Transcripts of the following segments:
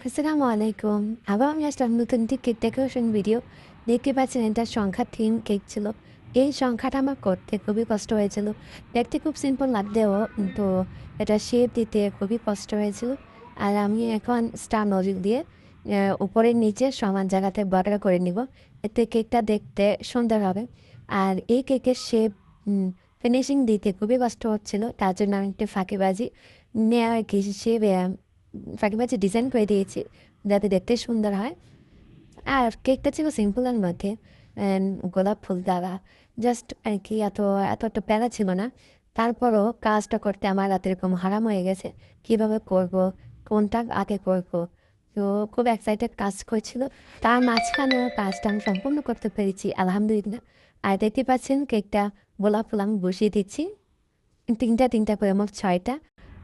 আসসালামু আলাইকুম। আবার আমি আসলাম নতুন একটি কেক ডেকোরেশন ভিডিও। দেখতে পাচ্ছেন এটা সংখ্যা থিম কেক ছিল। এই সংখ্যাটা আমার করতে খুবই কষ্ট হয়েছিল। দেখতে খুব সিম্পল লাগলেও কিন্তু এটা শেপ দিতে খুবই কষ্ট হয়েছিল। আর আমি এখন স্টার নজল দিয়ে উপরের নিচে সমান জায়গাতে বর্ডার করে নিব। এতে কেকটা দেখতে সুন্দর হবে। আর এই কেকের শেপ ফিনিশিং দিতে খুবই কষ্ট হচ্ছিল। তার জন্য আমি একটু ফাঁকিবাজি নেওয়া কি শেপ ফাঁকিবাজি ডিজাইন করে দিয়েছি যাতে দেখতে সুন্দর হয়। আর কেকটা ছিল সিম্পলের মধ্যে গোলাপ ফুল দ্বারা জাস্ট আর কি এত প্যারা ছিল না। তারপরও কাজটা করতে আমার রাতে এরকম হারাম হয়ে গেছে। কীভাবে করব, কোনটা আগে করব। তো খুব এক্সাইটেড কাজ করছিল। তার মাঝখানেও কাজটা আমি সম্পূর্ণ করতে পেরেছি আলহামদুলিল্লাহ। আর দেখতে পাচ্ছেন কেকটা গোলাপ ফুল আমি বসিয়ে দিচ্ছি। তিনটা করে মোট ৬টা।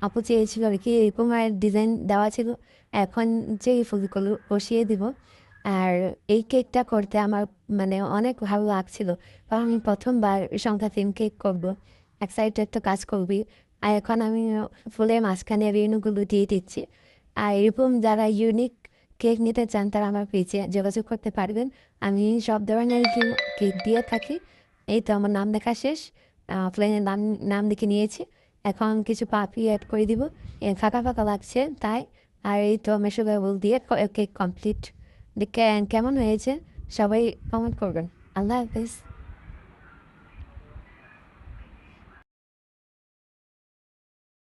আপু চেয়েছিল আর কি এরকম আর ডিজাইন দেওয়া ছিল। এখন যে এই ফুলগুলো বসিয়ে দিব। আর এই কেকটা করতে আমার মানে অনেক ভালো লাগছিল। কারণ আমি ১ম বার সংখ্যা থিম কেক করব। এক্সাইটেড তো কাজ করবি। আর এখন আমি ফুলের মাঝখানে রেণুগুলো দিয়ে দিচ্ছি। আর এরকম যারা ইউনিক কেক নিতে চান তারা আমার পেজে যোগাযোগ করতে পারবেন। আমি সব ধরনের কেক দিয়ে থাকি। এই তো আমার নাম লেখা শেষ। প্লেনের নাম লিখে নিয়েছি। এখন কিছু পাপড়ি এড করে দিব। ফাঁকা লাগছে তাই। আর এই তো মেশোভেবল দিয়ে কেক কমপ্লিট। কেমন হয়েছে সবাই কমেন্ট করবেন। আল্লাহ হাফেজ।